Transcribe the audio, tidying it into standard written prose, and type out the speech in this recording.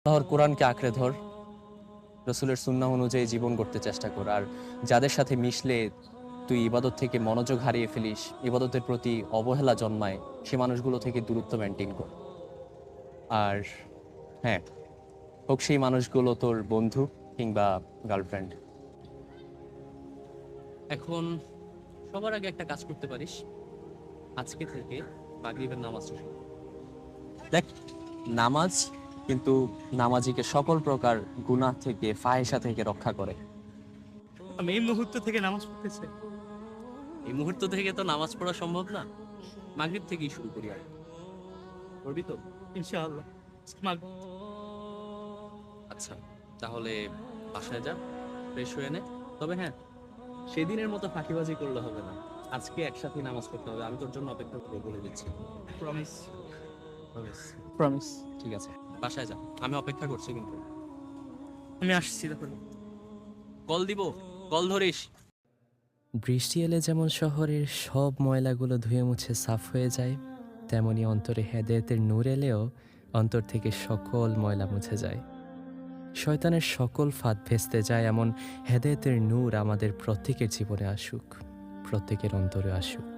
আল্লাহর কোরআনকে আঁকড়ে ধর, রসুলের সুন্নাহ অনুযায়ী জীবন করতে চেষ্টা কর। আর যাদের সাথে মিশলে তুই ইবাদত থেকে মনোযোগ হারিয়ে ফেলিস, ইবাদতের প্রতি অবহেলা জন্মায়, সে মানুষগুলো থেকে দূরত্ব মেনটেন কর। আর হ্যাঁ, হোক সেই মানুষগুলো তোর বন্ধু কিংবা গার্লফ্রেন্ড। এখন সবার আগে একটা কাজ করতে পারিস, আজকে থেকে মাগরিবের নামাজটা শুরু। দেখ, নামাজ কিন্তু নামাজিকে সকল প্রকার গুনাহ থেকে, ফাহিশা থেকে রক্ষা করে। আমি এই মুহূর্ত থেকে নামাজ পড়তে চাই। এই মুহূর্ত থেকে তো নামাজ পড়া সম্ভব না, মাগরিব থেকেই শুরু করি। আর করবি তো? ইনশাআল্লাহ। আচ্ছা, তাহলে বাসায় যা, ফ্রেশ হয়ে নে। তবে হ্যাঁ, সেদিনের মতো ফাঁকিবাজি করলে হবে না, আজকে একসাথে নামাজ পড়তে হবে। আমি তোর জন্য অপেক্ষা করবো, বলে দিচ্ছি। প্রমিস। Promise? প্রমিস। ঠিক আছে, বাসায় যা, আমি অপেক্ষা করছি। কিন্তু আমি আসছি তখন। কল দিব, কল ধরিস। বৃষ্টি এলে যেমন শহরের সব ময়লাগুলো ধুয়ে মুছে সাফ হয়ে যায়, তেমনি অন্তরে হেদায়েতের নূর এলেও অন্তর থেকে সকল ময়লা মুছে যায়। শয়তানের সকল ফাঁদ ভেস্তে যায়, এমন হেদায়েতের নূর আমাদের প্রত্যেকের জীবনে আসুক, প্রত্যেকের অন্তরে আসুক।